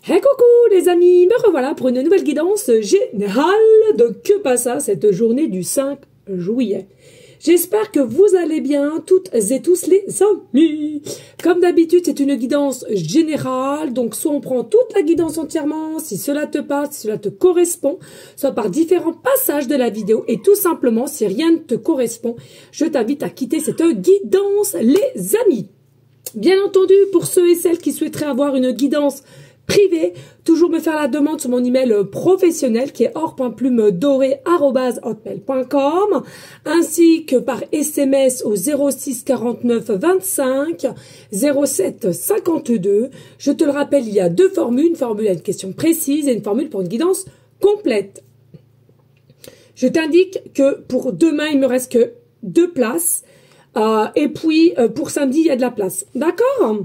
Hey coucou les amis, me revoilà pour une nouvelle guidance générale de Que passa cette journée du 5 juillet. J'espère que vous allez bien toutes et tous les amis. Comme d'habitude, c'est une guidance générale, donc soit on prend toute la guidance entièrement, si cela te parle, si cela te correspond, soit par différents passages de la vidéo, et tout simplement, si rien ne te correspond, je t'invite à quitter cette guidance les amis. Bien entendu, pour ceux et celles qui souhaiteraient avoir une guidance privé, toujours me faire la demande sur mon email professionnel qui est or.plumedoré@hotmail.com ainsi que par SMS au 06 49 25 07 52. Je te le rappelle, il y a deux formules, une formule à une question précise et une formule pour une guidance complète. Je t'indique que pour demain, il me reste que 2 places et puis pour samedi, il y a de la place. D'accord?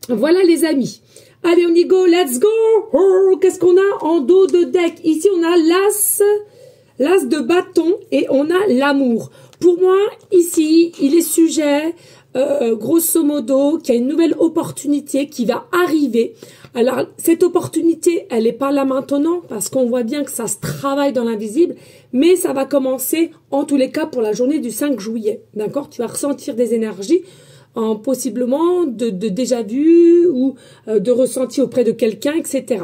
Voilà les amis. Allez, on y go, let's go. Oh, qu'est-ce qu'on a en dos de deck? Ici, on a l'as de bâton et on a l'amour. Pour moi, ici, il est sujet, grosso modo, qu'il y a une nouvelle opportunité qui va arriver. Alors, cette opportunité, elle n'est pas là maintenant parce qu'on voit bien que ça se travaille dans l'invisible, mais ça va commencer, en tous les cas, pour la journée du 5 juillet. D'accord? Tu vas ressentir des énergies possiblement de déjà vu ou de ressenti auprès de quelqu'un, etc.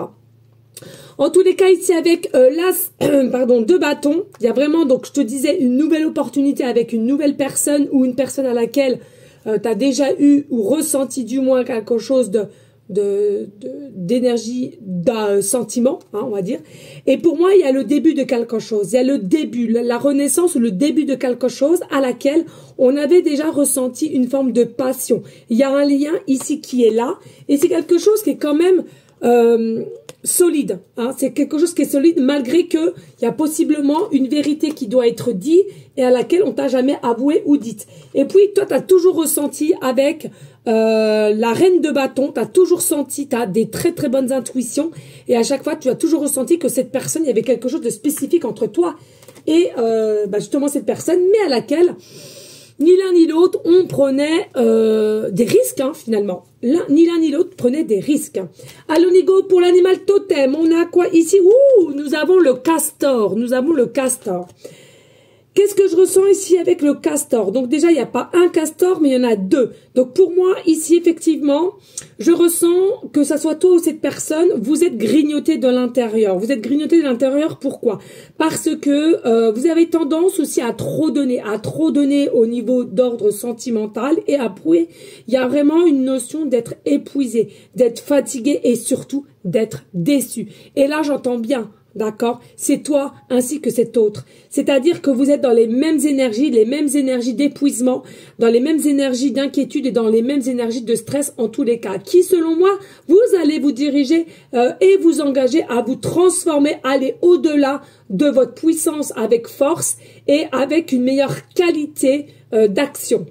En tous les cas, ici avec l'as de bâton, il y a vraiment, donc je te disais, une nouvelle opportunité avec une nouvelle personne ou une personne à laquelle tu as déjà eu ou ressenti du moins quelque chose d'énergie, d'un sentiment, hein, on va dire. Et pour moi, il y a le début de quelque chose. Il y a le début, la renaissance ou le début de quelque chose à laquelle on avait déjà ressenti une forme de passion. Il y a un lien ici qui est là. Et c'est quelque chose qui est quand même solide. Hein. C'est quelque chose qui est solide malgré que il y a possiblement une vérité qui doit être dite et à laquelle on t'a jamais avoué ou dite. Et puis, toi, tu as toujours ressenti avec la reine de bâton, tu as toujours senti, tu as des très très bonnes intuitions et à chaque fois, tu as toujours ressenti que cette personne, il y avait quelque chose de spécifique entre toi et justement cette personne, mais à laquelle ni l'un ni l'autre, on prenait des risques, hein, finalement. Ni l'un ni l'autre prenait des risques. Allons, Nigo, pour l'animal totem, on a quoi ici? Ouh, nous avons le castor. Nous avons le castor. Qu'est-ce que je ressens ici avec le castor? Donc déjà, il n'y a pas un castor, mais il y en a 2. Donc pour moi, ici, effectivement, je ressens que ça soit toi ou cette personne, vous êtes grignoté de l'intérieur. Vous êtes grignoté de l'intérieur, pourquoi? Parce que vous avez tendance aussi à trop donner au niveau d'ordre sentimental. Et après, il y a vraiment une notion d'être épuisé, d'être fatigué et surtout d'être déçu. Et là, j'entends bien. D'accord? C'est toi ainsi que cet autre. C'est-à-dire que vous êtes dans les mêmes énergies d'épuisement, dans les mêmes énergies d'inquiétude et dans les mêmes énergies de stress en tous les cas. Qui, selon moi, vous allez vous diriger et vous engager à vous transformer, aller au-delà de votre puissance avec force et avec une meilleure qualité d'action.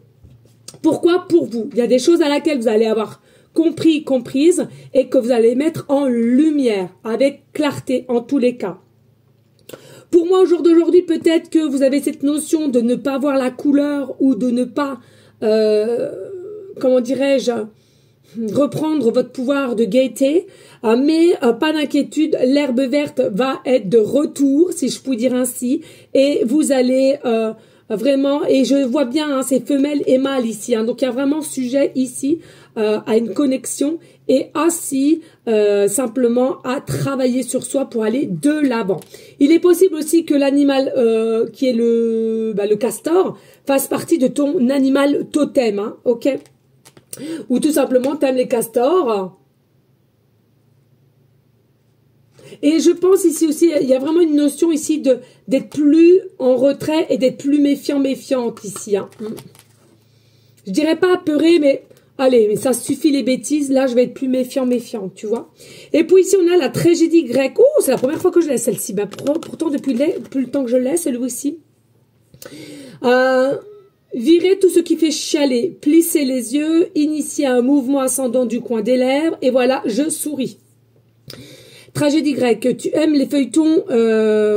Pourquoi? Pour vous. Il y a des choses à laquelle vous allez avoir comprise et que vous allez mettre en lumière avec clarté en tous les cas. Pour moi, au jour d'aujourd'hui, peut-être que vous avez cette notion de ne pas voir la couleur ou de ne pas, comment dirais-je, reprendre votre pouvoir de gaieté, mais pas d'inquiétude, l'herbe verte va être de retour, si je puis dire ainsi, et vous allez vraiment, et je vois bien, hein, c'est femelle et mâle ici, hein, donc il y a vraiment sujet ici à une connexion et ainsi simplement à travailler sur soi pour aller de l'avant. Il est possible aussi que l'animal qui est le castor fasse partie de ton animal totem, hein, ok? Ou tout simplement t'aimes les castors. Et je pense ici aussi, il y a vraiment une notion ici d'être plus en retrait et d'être plus méfiante ici. Hein. Je dirais pas apeuré, mais allez, mais ça suffit les bêtises. Là, je vais être plus méfiante, tu vois. Et puis ici, on a la tragédie grecque. Oh, c'est la première fois que je l'ai, celle-ci. Ben, pourtant, depuis le temps que je l'ai, celui-ci. Virez tout ce qui fait chialer, plissez les yeux, initiez un mouvement ascendant du coin des lèvres, et voilà, je souris. Tragédie grecque, tu aimes les feuilletons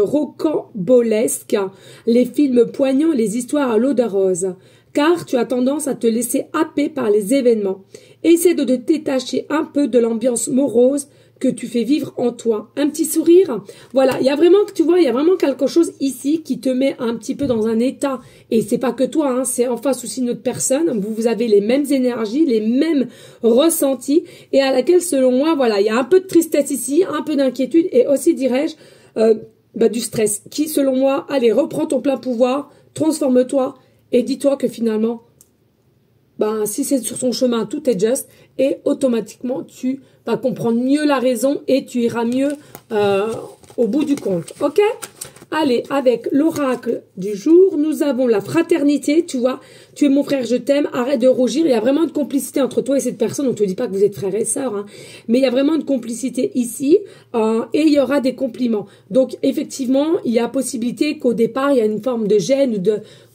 rocambolesques, les films poignants, les histoires à l'eau de rose. car tu as tendance à te laisser happer par les événements. Essaie de te détacher un peu de l'ambiance morose que tu fais vivre en toi. Un petit sourire. Voilà, il y a vraiment, tu vois, il y a vraiment quelque chose ici qui te met un petit peu dans un état. Et c'est pas que toi, hein, c'est en face aussi une autre personne. Vous avez les mêmes énergies, les mêmes ressentis, et à laquelle, selon moi, voilà, il y a un peu de tristesse ici, un peu d'inquiétude, et aussi, dirais-je, du stress. Qui, selon moi, allez, reprends ton plein pouvoir, transforme-toi, et dis-toi que finalement, si c'est sur son chemin, tout est juste, et automatiquement, tu vas comprendre mieux la raison et tu iras mieux au bout du compte. Ok? Allez, avec l'oracle du jour, nous avons la fraternité, tu vois. Tu es mon frère, je t'aime, arrête de rougir. Il y a vraiment une complicité entre toi et cette personne. On ne te dit pas que vous êtes frère et sœur, hein, mais il y a vraiment une complicité ici et il y aura des compliments. Donc, effectivement, il y a possibilité qu'au départ, il y a une forme de gêne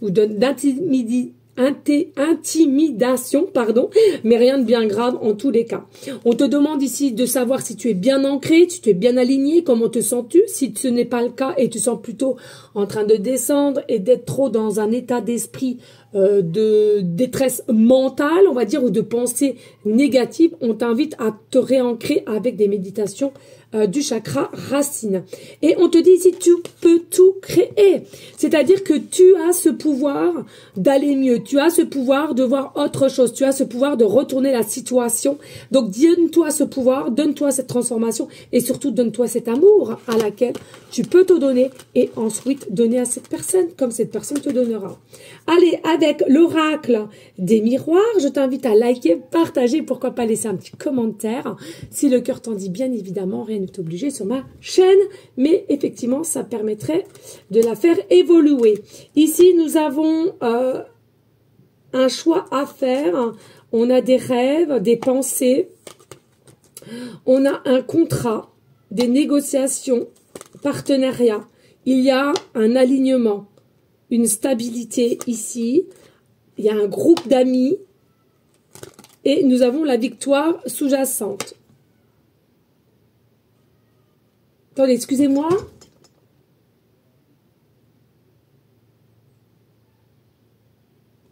ou intimidation, pardon, mais rien de bien grave en tous les cas. On te demande ici de savoir si tu es bien ancré, si tu es bien aligné, comment te sens-tu, si ce n'est pas le cas et tu sens plutôt en train de descendre et d'être trop dans un état d'esprit de détresse mentale, on va dire, ou de pensée négative, on t'invite à te réancrer avec des méditations du chakra racine. Et on te dit ici, tu peux tout créer. C'est-à-dire que tu as ce pouvoir d'aller mieux. Tu as ce pouvoir de voir autre chose. Tu as ce pouvoir de retourner la situation. Donc, donne-toi ce pouvoir, donne-toi cette transformation et surtout, donne-toi cet amour à laquelle tu peux te donner et ensuite donner à cette personne comme cette personne te donnera. Allez, avec l'oracle des miroirs, je t'invite à liker, partager, pourquoi pas laisser un petit commentaire. Si le cœur t'en dit, bien évidemment, rien n'est obligé sur ma chaîne, mais effectivement, ça permettrait de la faire évoluer. Ici, nous avons un choix à faire. On a des rêves, des pensées. On a un contrat, des négociations, partenariats. Il y a un alignement, une stabilité ici. Il y a un groupe d'amis. Et nous avons la victoire sous-jacente. Attendez, excusez-moi.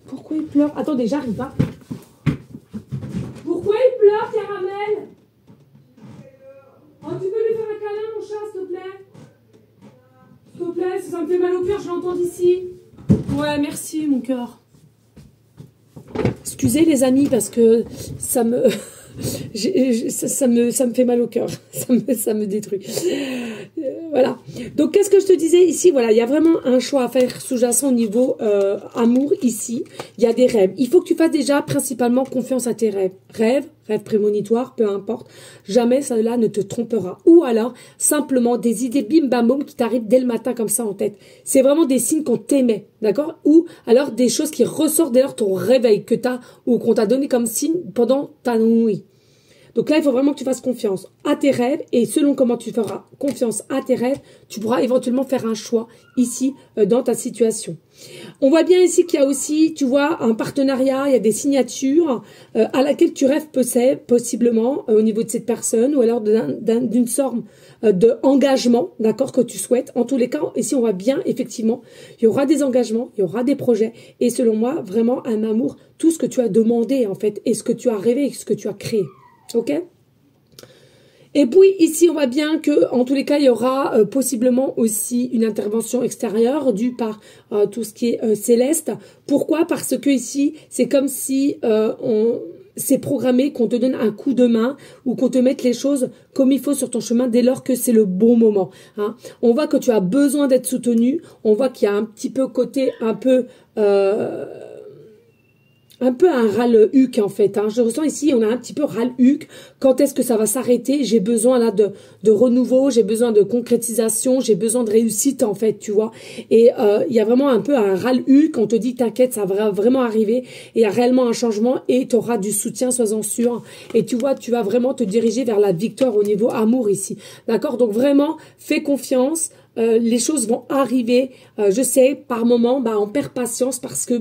Pourquoi il pleure? Attendez, j'arrive, hein. Pourquoi il pleure, Caramel? Oh, tu peux lui faire un câlin, mon chat, s'il te plaît? S'il te plaît, ça me fait mal au cœur, je l'entends d'ici. Ouais, merci, mon cœur. Excusez, les amis, parce que ça me... ça me fait mal au cœur, ça me détruit. Voilà. Donc, qu'est-ce que je te disais ici? Voilà, il y a vraiment un choix à faire sous-jacent au niveau amour ici. Il y a des rêves. Il faut que tu fasses déjà principalement confiance à tes rêves. Rêves prémonitoires, peu importe. Jamais cela ne te trompera. Ou alors, simplement des idées bim bam boum qui t'arrivent dès le matin comme ça en tête. C'est vraiment des signes qu'on t'aimait, d'accord? Ou alors des choses qui ressortent dès lors ton réveil que t'as ou qu'on t'a donné comme signe pendant ta nuit. Donc là, il faut vraiment que tu fasses confiance à tes rêves et selon comment tu feras confiance à tes rêves, tu pourras éventuellement faire un choix ici dans ta situation. On voit bien ici qu'il y a aussi, tu vois, un partenariat, il y a des signatures à laquelle tu rêves possiblement au niveau de cette personne ou alors d'une sorte d'engagement, d'accord, que tu souhaites. En tous les cas, ici, on voit bien, effectivement, il y aura des engagements, il y aura des projets et selon moi, vraiment un amour, tout ce que tu as demandé en fait et ce que tu as rêvé et ce que tu as créé. Ok? Et puis ici on voit bien que en tous les cas il y aura possiblement aussi une intervention extérieure due par tout ce qui est céleste. Pourquoi? Parce que ici c'est comme si c'est programmé qu'on te donne un coup de main ou qu'on te mette les choses comme il faut sur ton chemin dès lors que c'est le bon moment. Hein. On voit que tu as besoin d'être soutenu. On voit qu'il y a un petit peu côté un peu un râle-huc en fait. Hein. Je ressens ici, on a un petit peu râle-huc. Quand est-ce que ça va s'arrêter? J'ai besoin là de renouveau, j'ai besoin de concrétisation, j'ai besoin de réussite en fait, tu vois. Et il y a vraiment un peu un râle-huc. On te dit, t'inquiète, ça va vraiment arriver. Et il y a réellement un changement et tu auras du soutien, sois-en sûr. Et tu vois, tu vas vraiment te diriger vers la victoire au niveau amour ici. D'accord? Donc vraiment, fais confiance. Les choses vont arriver. Je sais, par moment, on perd patience parce que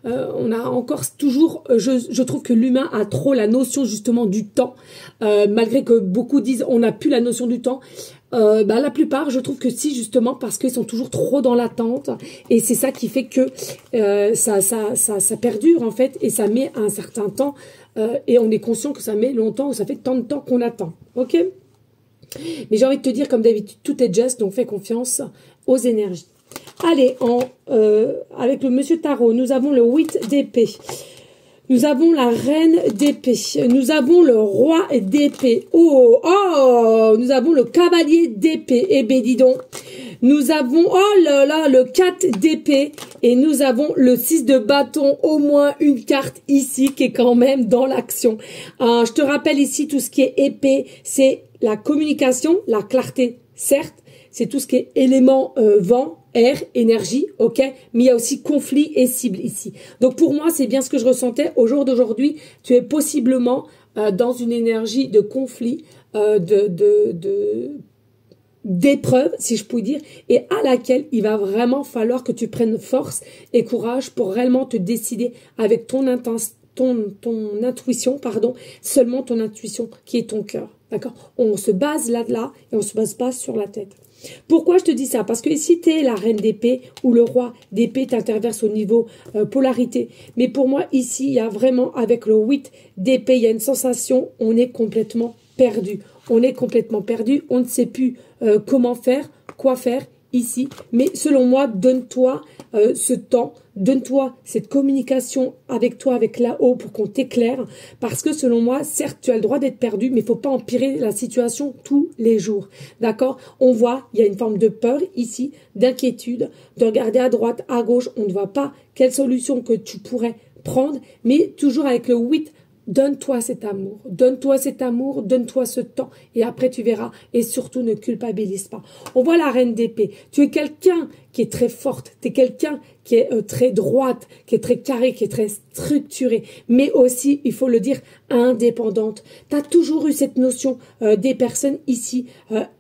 on a encore toujours, je trouve que l'humain a trop la notion justement du temps, malgré que beaucoup disent on n'a plus la notion du temps. La plupart, je trouve que si, justement, parce qu'ils sont toujours trop dans l'attente. Et c'est ça qui fait que ça perdure, en fait, et ça met un certain temps. Et on est conscient que ça met longtemps, ou ça fait tant de temps qu'on attend. Ok? Mais j'ai envie de te dire, comme d'habitude, tout est juste, donc fais confiance aux énergies. Allez, avec le Monsieur Tarot, nous avons le 8 d'épée. Nous avons la reine d'épée. Nous avons le roi d'épée. Oh, nous avons le cavalier d'épée. Eh ben, dis donc. Nous avons, oh là là, le 4 d'épée. Et nous avons le 6 de bâton. Au moins une carte ici qui est quand même dans l'action. Je te rappelle ici, tout ce qui est épée, c'est la communication, la clarté, certes. C'est tout ce qui est élément vent, air, énergie, ok. Mais il y a aussi conflit et cible ici. Donc pour moi, c'est bien ce que je ressentais. Au jour d'aujourd'hui, tu es possiblement dans une énergie de conflit, d'épreuve, si je puis dire, et à laquelle il va vraiment falloir que tu prennes force et courage pour réellement te décider avec ton intuition, pardon, seulement ton intuition qui est ton cœur. D'accord? On se base là et on se base pas sur la tête. Pourquoi je te dis ça? Parce que si tu es la reine d'épée ou le roi d'épée, t'interverses au niveau polarité. Mais pour moi, ici, il y a vraiment, avec le 8 d'épée, il y a une sensation, on est complètement perdu. On est complètement perdu, on ne sait plus comment faire, quoi faire ici. Mais selon moi, donne-toi ce temps, donne-toi cette communication avec toi, avec là-haut, pour qu'on t'éclaire. Parce que selon moi, certes, tu as le droit d'être perdu, mais il faut pas empirer la situation tous les jours. D'accord? On voit, il y a une forme de peur ici, d'inquiétude, de regarder à droite, à gauche. On ne voit pas quelle solution que tu pourrais prendre, mais toujours avec le 8. Donne-toi cet amour, donne-toi cet amour, donne-toi ce temps et après tu verras et surtout ne culpabilise pas. On voit la reine d'épée, tu es quelqu'un qui est très forte, tu es quelqu'un qui est très droite, qui est très carré, qui est très structuré, mais aussi, il faut le dire, indépendante. Tu as toujours eu cette notion des personnes ici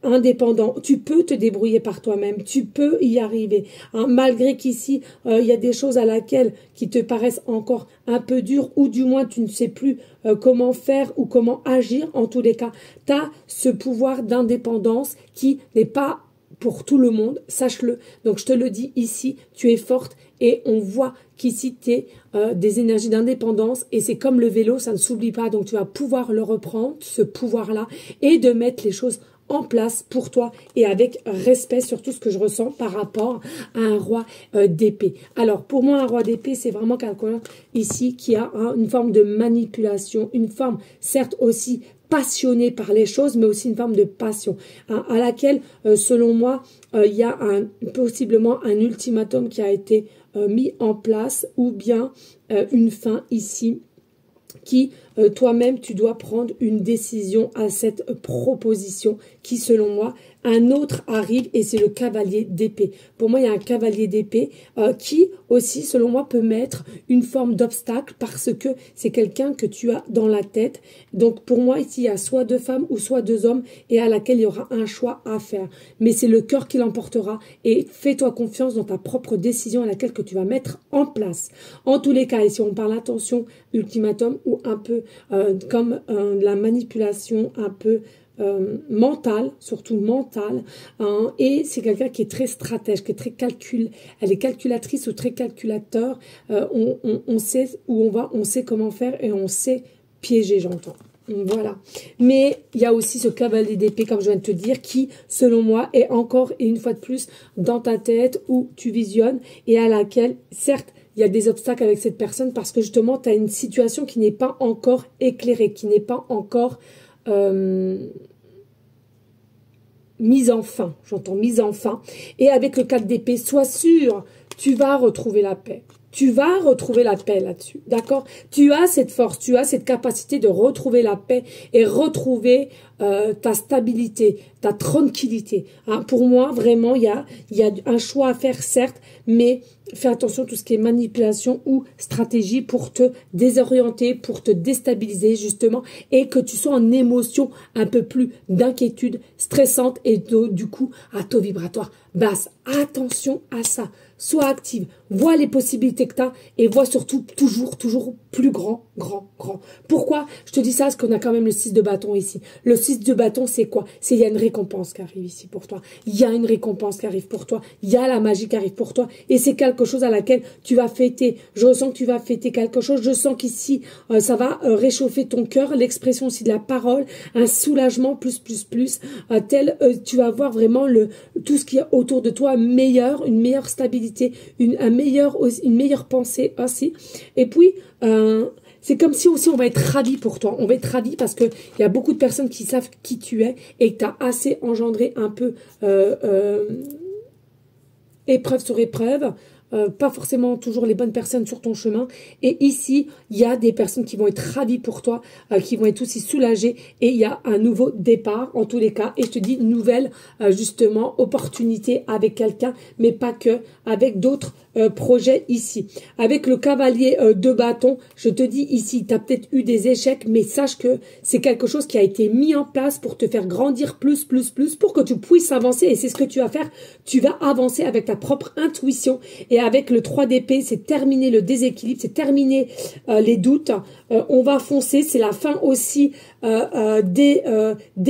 indépendantes. Tu peux te débrouiller par toi-même, tu peux y arriver. Hein, malgré qu'ici, il y a des choses à laquelle qui te paraissent encore un peu dures ou du moins tu ne sais plus comment faire ou comment agir. En tous les cas, tu as ce pouvoir d'indépendance qui n'est pas pour tout le monde, sache-le. Donc je te le dis ici, tu es forte et on voit qu'ici tu es des énergies d'indépendance et c'est comme le vélo, ça ne s'oublie pas. Donc tu vas pouvoir le reprendre, ce pouvoir-là, et de mettre les choses en place pour toi et avec respect sur tout ce que je ressens par rapport à un roi d'épée. Alors pour moi, un roi d'épée, c'est vraiment quelqu'un ici qui a une forme de manipulation, une forme certes aussi passionné par les choses, mais aussi une forme de passion, hein, à laquelle, selon moi, il y a possiblement un ultimatum qui a été mis en place, ou bien une fin ici, qui toi-même, tu dois prendre une décision à cette proposition qui, selon moi, un autre arrive et c'est le cavalier d'épée. Pour moi, il y a un cavalier d'épée qui aussi, selon moi, peut mettre une forme d'obstacle parce que c'est quelqu'un que tu as dans la tête. Donc, pour moi, ici, il y a soit deux femmes ou soit deux hommes et à laquelle il y aura un choix à faire. Mais c'est le cœur qui l'emportera et fais-toi confiance dans ta propre décision à laquelle que tu vas mettre en place. En tous les cas, et si on parle attention, ultimatum ou un peu comme la manipulation un peu mentale, surtout mentale, hein, et c'est quelqu'un qui est très stratège, qui est très elle est calculatrice ou très calculateur, on sait où on va, on sait comment faire et on sait piéger, j'entends. Voilà. Mais il y a aussi ce cavalier d'épée, comme je viens de te dire, qui, selon moi, est encore et une fois de plus dans ta tête où tu visionnes et à laquelle, certes, il y a des obstacles avec cette personne parce que justement, tu as une situation qui n'est pas encore éclairée, qui n'est pas encore mise en fin. J'entends mise en fin. Et avec le 4 d'épée, sois sûr, tu vas retrouver la paix. Tu vas retrouver la paix là-dessus, d'accord? Tu as cette force, tu as cette capacité de retrouver la paix et retrouver ta stabilité, ta tranquillité. Hein, pour moi, vraiment, il y a un choix à faire, certes, mais fais attention à tout ce qui est manipulation ou stratégie pour te désorienter, pour te déstabiliser justement et que tu sois en émotion un peu plus d'inquiétude stressante et du coup à taux vibratoire basse. Attention à ça. Sois active, vois les possibilités que tu as et vois surtout toujours plus grand. Pourquoi je te dis ça? Parce qu'on a quand même le 6 de bâton ici. Le 6 de bâton, c'est quoi? C'est il y a une récompense qui arrive ici pour toi. Il y a une récompense qui arrive pour toi. Il y a la magie qui arrive pour toi. Et c'est quelque chose à laquelle tu vas fêter. Je ressens que tu vas fêter quelque chose. Je sens qu'ici, ça va réchauffer ton cœur. L'expression aussi de la parole. Un soulagement plus. Tu vas voir vraiment tout ce qui est autour de toi meilleur, une meilleure stabilité, une meilleure pensée aussi. Et puis, c'est comme si aussi on va être ravis pour toi. On va être ravis parce que il y a beaucoup de personnes qui savent qui tu es et que tu as assez engendré un peu épreuve sur épreuve. Pas forcément toujours les bonnes personnes sur ton chemin. Et ici, il y a des personnes qui vont être ravies pour toi, qui vont être aussi soulagées. Et il y a un nouveau départ, en tous les cas. Et je te dis, nouvelle, justement, opportunité avec quelqu'un, mais pas que, avec d'autres projets ici. Avec le cavalier de bâton, je te dis ici, tu as peut-être eu des échecs, mais sache que c'est quelque chose qui a été mis en place pour te faire grandir plus, pour que tu puisses avancer. Et c'est ce que tu vas faire. Tu vas avancer avec ta propre intuition. Et avec le 3 d'épée, c'est terminé le déséquilibre, c'est terminé les doutes. On va foncer, c'est la fin aussi des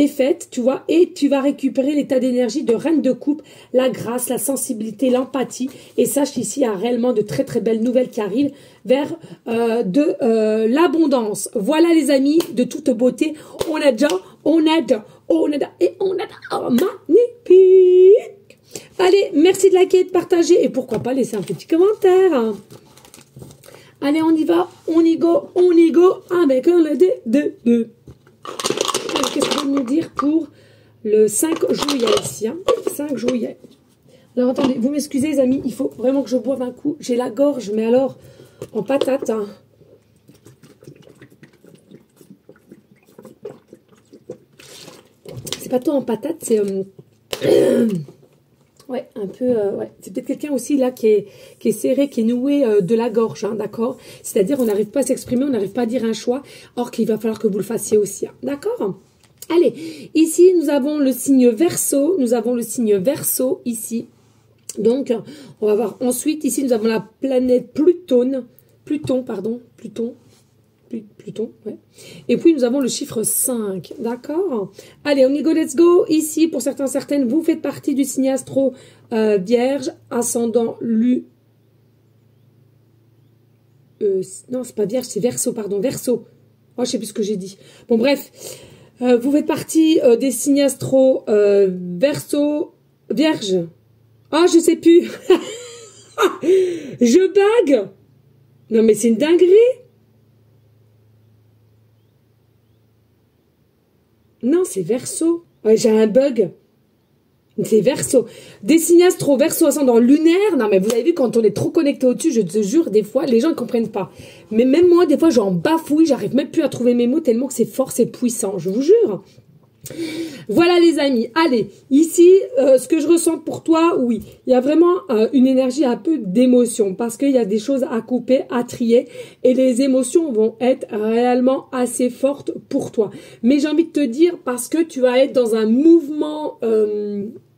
fêtes, tu vois. Et tu vas récupérer l'état d'énergie de reine de coupe, la grâce, la sensibilité, l'empathie. Et sache qu'ici, il y a réellement de très belles nouvelles qui arrivent vers de l'abondance. Voilà les amis, de toute beauté. On a magnifique. Allez, merci de liker, de partager et pourquoi pas laisser un petit commentaire. Allez, on y va, on y go avec le D2. Qu'est-ce qu'on va nous dire pour le 5 juillet ici, 5 juillet. Alors attendez, vous m'excusez les amis, il faut vraiment que je boive un coup. J'ai la gorge, mais alors en patate. C'est pas toi en patate, c'est... ouais, un peu... ouais. C'est peut-être quelqu'un aussi là qui est serré, qui est noué de la gorge, d'accord? C'est-à-dire on n'arrive pas à s'exprimer, on n'arrive pas à dire un choix, or qu'il va falloir que vous le fassiez aussi, d'accord? Allez, ici nous avons le signe Verseau, ici. Donc, on va voir ensuite, ici nous avons la planète Pluton, ouais. Et puis, nous avons le chiffre 5, d'accord? Allez, on y go, let's go. Ici, pour certains, certaines, vous faites partie du signe astro Vierge, ascendant non, c'est pas Vierge, c'est Verseau, pardon, Verseau. Oh, je sais plus ce que j'ai dit. Bon, bref, vous faites partie des signes astro Verseau, Vierge. Ah, je sais plus. Je bug. Non, mais c'est une dinguerie. Non, c'est Verseau. Ouais, j'ai un bug. C'est Verseau. Des signes astro, Verseau ascendant lunaire. Non, mais vous avez vu, quand on est trop connecté au-dessus, je te jure, des fois, les gens ne comprennent pas. Mais même moi, des fois, j'en bafouille, j'arrive même plus à trouver mes mots tellement que c'est fort, c'est puissant, je vous jure. Voilà les amis, allez, ici, ce que je ressens pour toi, oui, il y a vraiment une énergie un peu d'émotion, parce qu'il y a des choses à couper, à trier, et les émotions vont être réellement assez fortes pour toi. Mais j'ai envie de te dire, parce que tu vas être dans un mouvement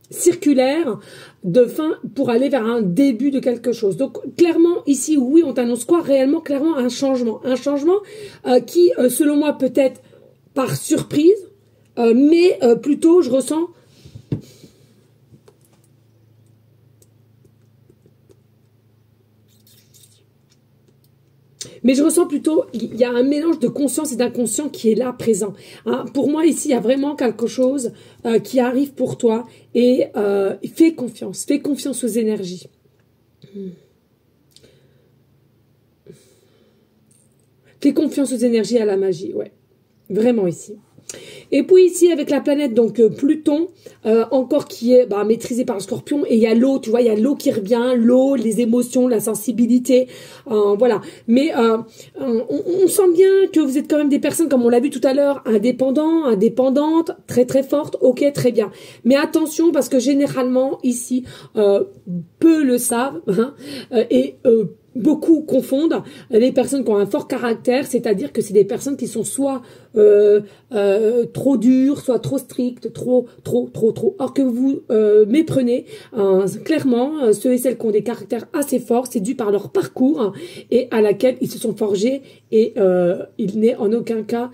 circulaire de fin pour aller vers un début de quelque chose. Donc clairement ici, oui, on t'annonce quoi? Réellement, clairement, un changement qui, selon moi, peut être par surprise, mais plutôt, je ressens... Mais je ressens plutôt, il y a un mélange de conscience et d'inconscient qui est là, présent. Hein. Pour moi, ici, il y a vraiment quelque chose qui arrive pour toi. Et fais confiance aux énergies. Fais confiance aux énergies, à la magie, ouais. Vraiment ici. Et puis ici, avec la planète, donc Pluton, encore qui est maîtrisé par le Scorpion, et il y a l'eau, tu vois, il y a l'eau qui revient, l'eau, les émotions, la sensibilité, voilà. Mais on sent bien que vous êtes quand même des personnes, comme on l'a vu tout à l'heure, indépendantes, très très fortes, ok, très bien. Mais attention, parce que généralement, ici, peu le savent, hein, beaucoup confondent les personnes qui ont un fort caractère, c'est-à-dire que c'est des personnes qui sont soit trop dures, soit trop strictes, trop. Or que vous méprenez, clairement, ceux et celles qui ont des caractères assez forts, c'est dû par leur parcours et à laquelle ils se sont forgés et il n'est en aucun cas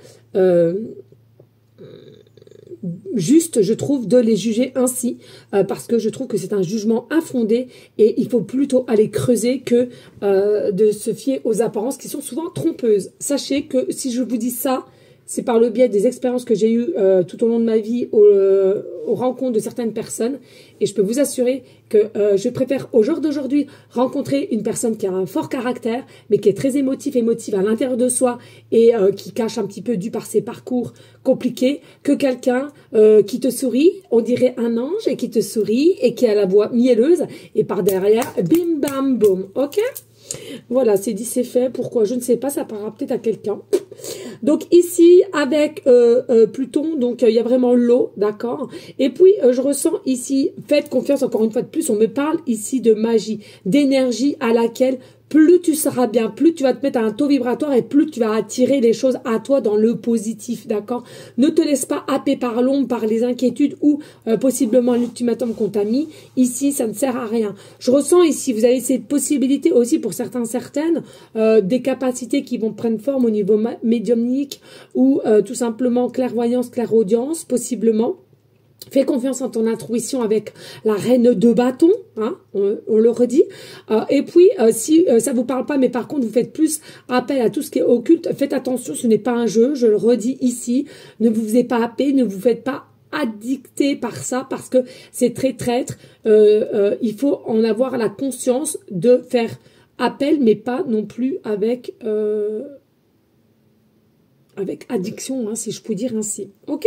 juste, je trouve, de les juger ainsi, parce que je trouve que c'est un jugement infondé et il faut plutôt aller creuser que de se fier aux apparences qui sont souvent trompeuses. Sachez que si je vous dis ça, c'est par le biais des expériences que j'ai eues tout au long de ma vie aux rencontres de certaines personnes. Et je peux vous assurer que je préfère au jour d'aujourd'hui rencontrer une personne qui a un fort caractère, mais qui est très émotive à l'intérieur de soi et qui cache un petit peu dû par ses parcours compliqués, que quelqu'un qui te sourit, on dirait un ange, et qui te sourit et qui a la voix mielleuse et par derrière, bim bam boum, ok? Voilà, c'est dit, c'est fait. Pourquoi? Je ne sais pas, ça parlera peut-être à quelqu'un. Donc ici, avec Pluton, donc il y a vraiment l'eau, d'accord? Et puis, je ressens ici, faites confiance encore une fois de plus, on me parle ici de magie, d'énergie à laquelle plus tu seras bien, plus tu vas te mettre à un taux vibratoire et plus tu vas attirer les choses à toi dans le positif, d'accord? Ne te laisse pas happer par l'ombre, par les inquiétudes ou possiblement l'ultimatum qu'on t'a mis. Ici, ça ne sert à rien. Je ressens ici, vous avez cette possibilité aussi pour certaines, des capacités qui vont prendre forme au niveau médiumnique ou tout simplement clairvoyance, clairaudience, possiblement. Fais confiance en ton intuition avec la reine de bâton, hein, on le redit. Et puis, si ça vous parle pas, mais par contre, vous faites plus appel à tout ce qui est occulte, faites attention, ce n'est pas un jeu, je le redis ici. Ne vous faisez pas happer, ne vous faites pas addicter par ça, parce que c'est très traître. Il faut en avoir la conscience de faire appel, mais pas non plus avec addiction, hein, si je puis dire ainsi. Ok ?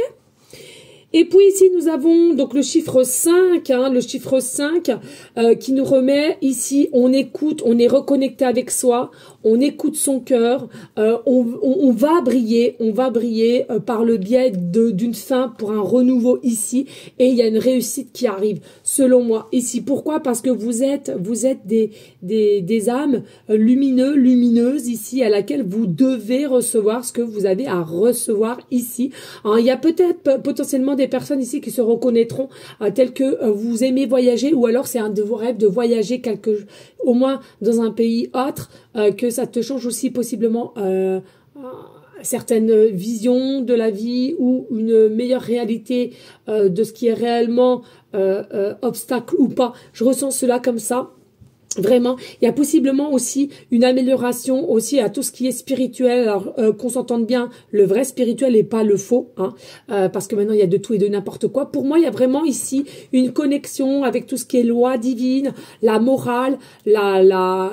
Et puis ici, nous avons donc le chiffre 5, hein, le chiffre 5 qui nous remet ici, on écoute, on est reconnecté avec soi, on écoute son cœur, on va briller par le biais d'une fin pour un renouveau ici, et il y a une réussite qui arrive, selon moi, ici. Pourquoi? Parce que vous êtes des âmes lumineuses ici, à laquelle vous devez recevoir ce que vous avez à recevoir ici. Alors, il y a peut-être potentiellement des personnes ici qui se reconnaîtront telles que vous aimez voyager, ou alors c'est un de vos rêves de voyager au moins dans un pays autre, que ça te change aussi possiblement certaines visions de la vie ou une meilleure réalité de ce qui est réellement obstacle ou pas. Je ressens cela comme ça. Vraiment, il y a possiblement aussi une amélioration aussi à tout ce qui est spirituel. Alors qu'on s'entende bien, le vrai spirituel et pas le faux, hein, parce que maintenant il y a de tout et de n'importe quoi. Pour moi, il y a vraiment ici une connexion avec tout ce qui est loi divine, la morale, la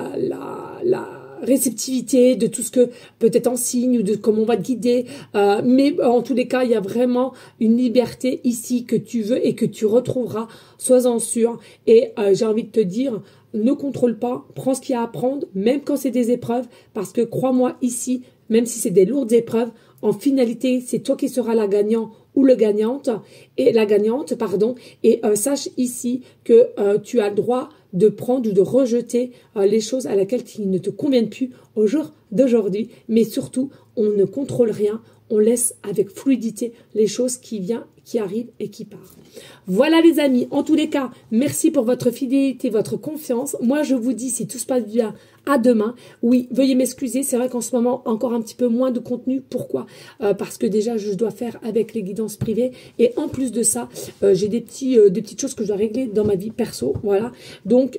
réceptivité de tout ce que peut être en signe ou de comment on va te guider, mais en tous les cas il y a vraiment une liberté ici que tu veux et que tu retrouveras, sois-en sûr. Et j'ai envie de te dire, ne contrôle pas, prends ce qu'il y a à prendre, même quand c'est des épreuves, parce que crois-moi ici, même si c'est des lourdes épreuves, en finalité, c'est toi qui seras la gagnante ou la gagnante, et sache ici que tu as le droit de prendre ou de rejeter les choses à laquelle qui ne te conviennent plus au jour d'aujourd'hui, mais surtout, on ne contrôle rien, on laisse avec fluidité les choses qui arrivent et qui partent. Voilà les amis, en tous les cas, merci pour votre fidélité, votre confiance. Moi, je vous dis, si tout se passe bien, à demain. Oui, veuillez m'excuser, c'est vrai qu'en ce moment, encore un petit peu moins de contenu. Pourquoi? Parce que déjà, je dois faire avec les guidances privées. Et en plus de ça, j'ai des petites choses que je dois régler dans ma vie perso. Voilà. Donc,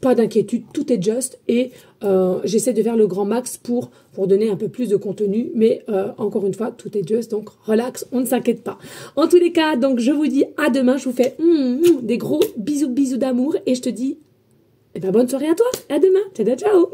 pas d'inquiétude, tout est juste. Et j'essaie de faire le grand max pour donner un peu plus de contenu. Mais encore une fois, tout est juste. Donc, relax, on ne s'inquiète pas. En tous les cas, donc, je vous dis à demain. Je vous fais des gros bisous d'amour. Et je te dis, bonne soirée à toi. À demain. Ciao, ciao.